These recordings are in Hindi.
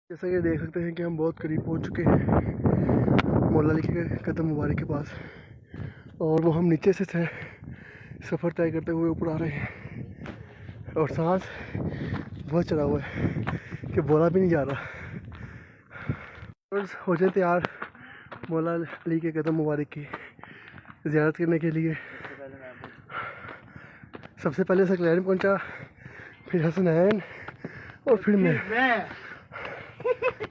जैसा कि देख सकते हैं कि हम बहुत करीब पहुंच चुके हैं मौला अली के कदम मुबारक के पास, और वो हम नीचे से सफ़र तय करते हुए ऊपर आ रहे हैं और सांस बहुत चढ़ा हुआ है कि बोला भी नहीं जा रहा। हो जाए तैयार मौला अली के कदम मुबारक की ज़ियारत करने के लिए। सबसे पहले सकलैन पहुंचा, फिर हसनैन और फिर मैं।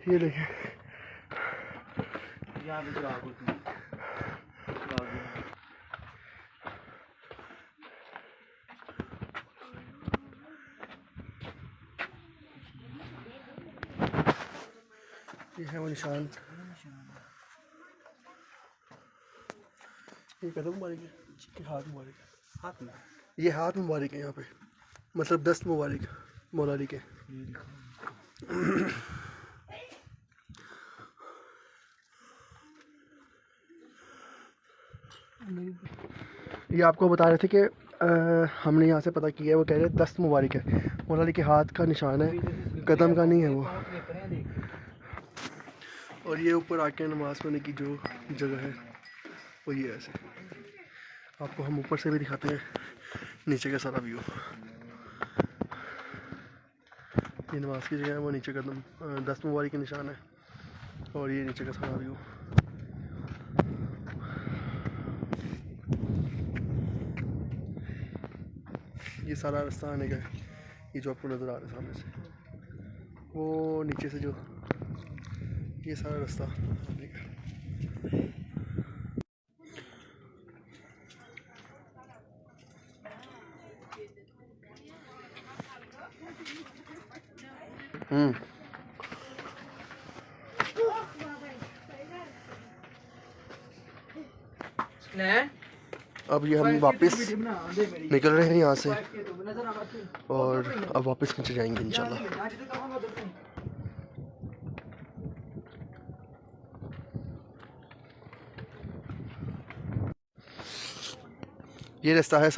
ये देखें, ये है वो निशान। ये कदम मुबारक है, ये हाथ मुबारक है। हाथ में ये हाथ मुबारक है यहाँ पे, मतलब दस्त मुबारक मौला अली के। ये आपको बता रहे थे कि हमने यहाँ से पता किया है, वो कह रहे हैं दस्त मुबारक है, मौला अली के हाथ का निशान है, कदम का नहीं है वो। और ये ऊपर आके नमाज़ पढ़ने की जो जगह है वो ये ऐसे। आपको हम ऊपर से भी दिखाते हैं नीचे का सारा व्यू। ये नमाज की जगह है, वो नीचे कदम दस्त मुबारक के निशान है, और ये नीचे का सारा व्यू। ये सारा रास्ता आने का है, ये जो आपको नज़र आ रहा है सामने से, वो नीचे से जो ये सारा रास्ता आने का। अब ये हम वापस निकल रहे हैं यहाँ से, और अब वापस नीचे जाएंगे इंशाल्लाह। ये रास्ता है